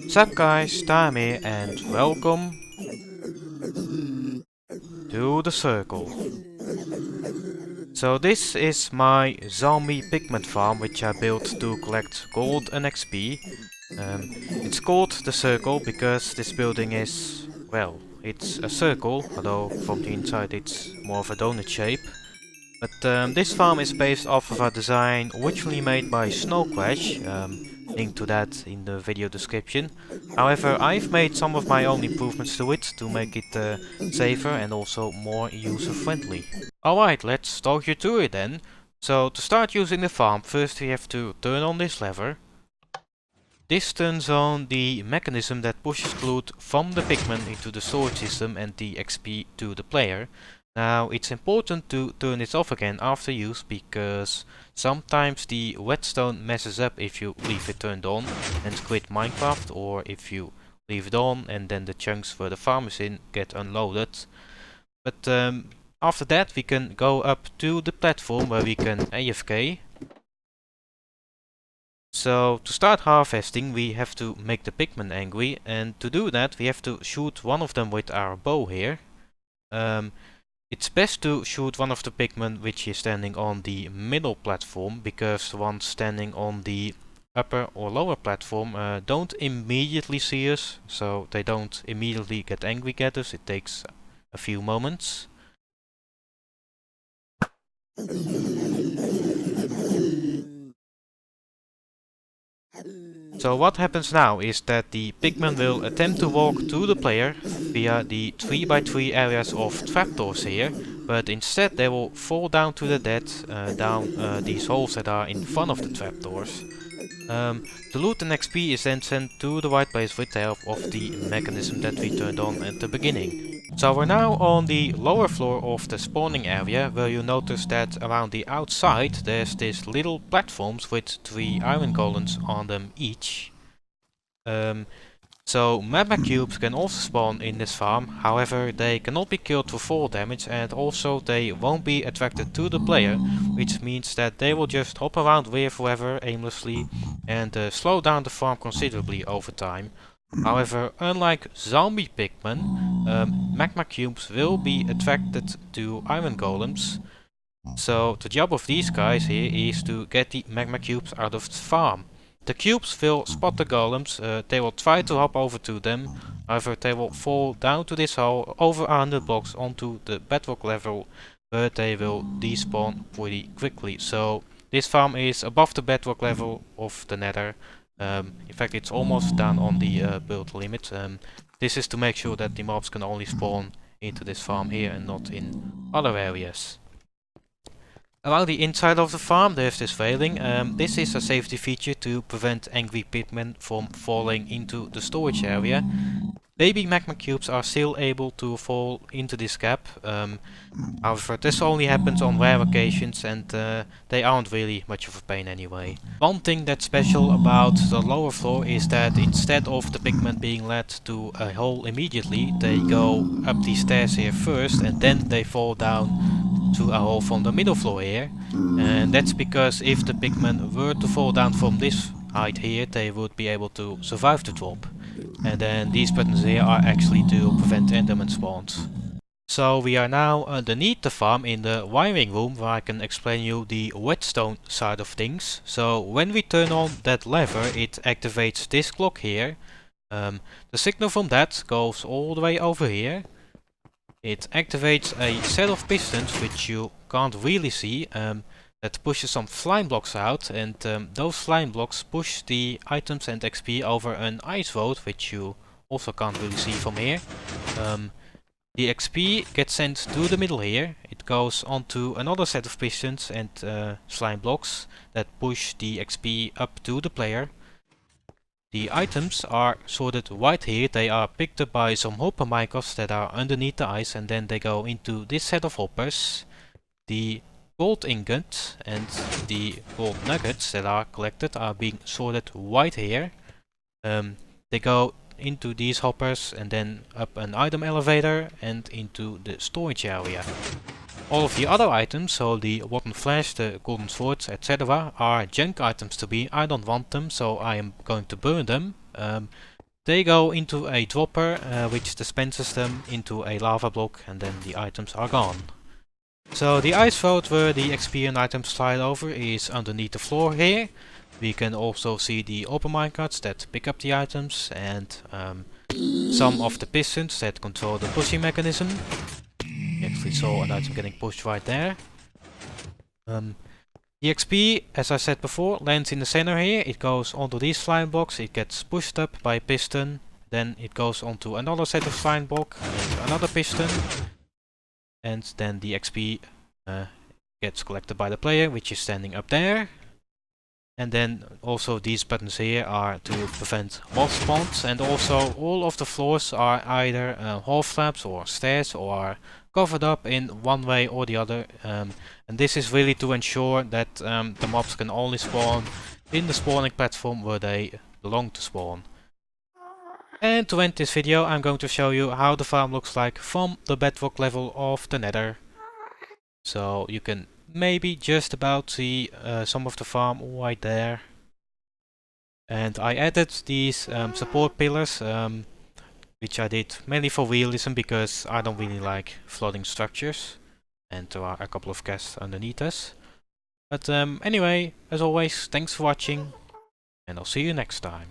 Sup guys, Time here and welcome to the circle. So this is my zombie pigment farm which I built to collect gold and XP. It's called the circle because this building is, well, it's a circle, although from the inside it's more of a donut shape. But this farm is based off of a design originally made by Snow Crash, link to that in the video description. However, I've made some of my own improvements to it to make it safer and also more user friendly. Alright, let's talk you through it then. So to start using the farm, first we have to turn on this lever. This turns on the mechanism that pushes loot from the pigment into the storage system and the XP to the player. Now it's important to turn this off again after use because sometimes the whetstone messes up if you leave it turned on and quit Minecraft, or if you leave it on and then the chunks where the farm is in get unloaded. But after that we can go up to the platform where we can AFK. So to start harvesting we have to make the pigmen angry, and to do that we have to shoot one of them with our bow here. It's best to shoot one of the pigmen which is standing on the middle platform, because the ones standing on the upper or lower platform don't immediately see us, so they don't immediately get angry at us. It takes a few moments. So what happens now is that the pigmen will attempt to walk to the player via the 3x3 areas of trapdoors here, but instead they will fall down to the death down these holes that are in front of the trapdoors. The loot and XP is then sent to the right place with the help of the mechanism that we turned on at the beginning. So we're now on the lower floor of the spawning area, where you notice that around the outside there's these little platforms with 3 iron golems on them each. So magma cubes can also spawn in this farm, however they cannot be killed for fall damage, and also they won't be attracted to the player, which means that they will just hop around wherever aimlessly and slow down the farm considerably over time. However, unlike zombie pigmen, magma cubes will be attracted to iron golems. So the job of these guys here is to get the magma cubes out of the farm. The cubes will spot the golems, they will try to hop over to them, however they will fall down to this hole over 100 blocks onto the bedrock level, where they will despawn pretty quickly. So this farm is above the bedrock level of the nether. In fact it's almost down on the build limit. This is to make sure that the mobs can only spawn into this farm here and not in other areas. Around the inside of the farm there's this railing. This is a safety feature to prevent angry pigmen from falling into the storage area. Baby magma cubes are still able to fall into this gap. However, this only happens on rare occasions, and they aren't really much of a pain anyway. One thing that's special about the lower floor is that instead of the pigmen being led to a hole immediately, they go up these stairs here first and then they fall down to a hole from the middle floor here. And that's because if the pigmen were to fall down from this height here, they would be able to survive the drop. And then these buttons here are actually to prevent enderman spawns. So we are now underneath the farm in the wiring room, where I can explain you the whetstone side of things. So when we turn on that lever, it activates this clock here. The signal from that goes all the way over here. It activates a set of pistons which you can't really see, that pushes some slime blocks out, and those slime blocks push the items and XP over an ice road, which you also can't really see from here. The XP gets sent to the middle here. It goes onto another set of pistons and slime blocks that push the XP up to the player. The items are sorted right here. They are picked up by some hopper minecars that are underneath the ice, and then they go into this set of hoppers. The gold ingots and the gold nuggets that are collected are being sorted right here. They go into these hoppers and then up an item elevator and into the storage area. All of the other items, so the rotten flesh, the golden swords, etc., are junk items to me. I don't want them, so I am going to burn them. they go into a dropper which dispenses them into a lava block, and then the items are gone. So the ice vault where the XP and items slide over is underneath the floor here. We can also see the open minecarts that pick up the items, and some of the pistons that control the pushing mechanism. We actually saw an item getting pushed right there. The XP, as I said before, lands in the center here. It goes onto these slime blocks, it gets pushed up by a piston, then it goes onto another set of slime block and another piston, and then the XP gets collected by the player, which is standing up there. And then also these buttons here are to prevent mob spawns, and also all of the floors are either half slabs or stairs, or are covered up in one way or the other, and this is really to ensure that the mobs can only spawn in the spawning platform where they belong to spawn. And to end this video, I'm going to show you how the farm looks like from the bedrock level of the Nether. So you can maybe just about see some of the farm right there. And I added these support pillars, which I did mainly for realism because I don't really like floating structures, and there are a couple of chests underneath us. But anyway, as always, thanks for watching, and I'll see you next time.